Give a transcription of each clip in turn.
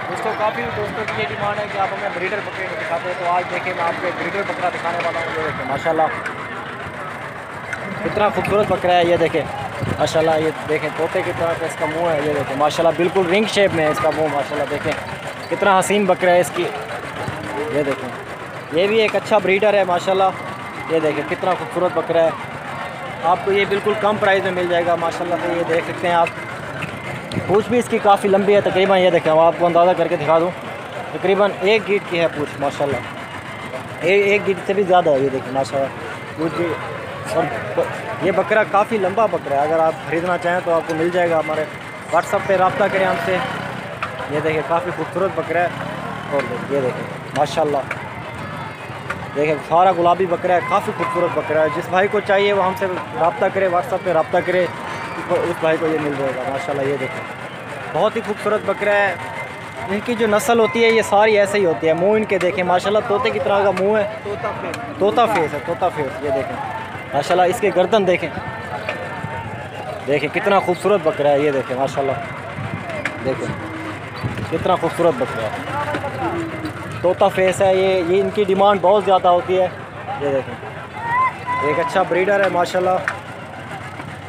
दोस्तों काफ़ी दोस्तों की ये डिमांड है कि आप हमें ब्रीडर बकरे को दिखाते हैं, तो आज देखिए मैं आपको एक ब्रीडर बकरा दिखाने वाला हूँ। ये देखें माशाल्लाह कितना खूबसूरत बकरा है। ये देखें माशाल्लाह, ये देखें तोते की तरह का इसका मुंह है। ये देखें माशाल्लाह बिल्कुल रिंग शेप में है इसका मुंह। माशाल्लाह देखें कितना हसीन बकरा है इसकी। ये देखें ये भी एक अच्छा ब्रीडर है माशाल्लाह। ये देखें कितना खूबसूरत बकरा है। आपको ये बिल्कुल कम प्राइस में मिल जाएगा माशाल्लाह से। ये देख सकते हैं आप, पूँछ भी इसकी काफ़ी लंबी है तकरीबन। ये देखें मैं आपको अंदाज़ा करके दिखा दूँ, तकरीबन 1 गिट की है पूँछ माशाल्लाह। 1 गिट से भी ज़्यादा है। ये देखें माशाल्लाह पूँछ भी। और ये बकरा काफ़ी लंबा बकरा है। अगर आप ख़रीदना चाहें तो आपको मिल जाएगा। हमारे व्हाट्सअप पे रब्ता करें हमसे। ये देखें काफ़ी खूबसूरत बकरा है। और ये देखें माशाल्लाह, देखें सारा गुलाबी बकरा है, काफ़ी खूबसूरत बकरा है। जिस भाई को चाहिए वो हमसे रब्ता करे, व्हाट्सअप पे रब्ता करे, उस भाई को ये मिल जाएगा माशाल्लाह। ये देखें बहुत ही खूबसूरत बकरा है। इनकी जो नस्ल होती है ये सारी ऐसे ही होती है। मुंह इनके देखें माशाल्लाह तोते की तरह का मुंह है। तोता फेस है, तोता फेस। ये देखें माशाल्लाह इसके गर्दन देखें, देखें कितना खूबसूरत बकरा है। ये देखें माशाल्लाह, देखें कितना खूबसूरत बकरा है, तोता फेस है। ये इनकी डिमांड बहुत ज़्यादा होती है। ये देखें एक अच्छा ब्रीडर है माशाल्लाह।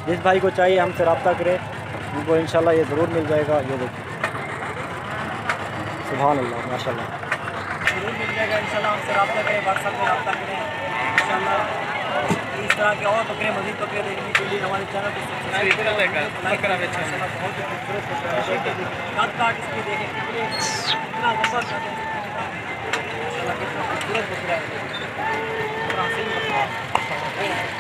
जिस भाई को चाहिए हमसे रब्ता करें, उनको इंशाल्लाह ये ज़रूर मिल जाएगा। ये देखें सुभान अल्लाह माशाल्लाह, ज़रूर मिल जाएगा इंशाल्लाह। हमसे रब्ता करें, व्हाट्सएप पे रब्ता करें इंशाल्लाह। इस तरह के और बकरे, मज़ीद बकरे देखने के लिए हमारे चैनल को सब्सक्राइब करें, बहुत ही खूबसूरत बकरा है। दांत काट इसकी देखें कितना लंबा काट है माशाल्लाह, कितना खूबसूरत बकरा है, कितना हसीन बकरा है।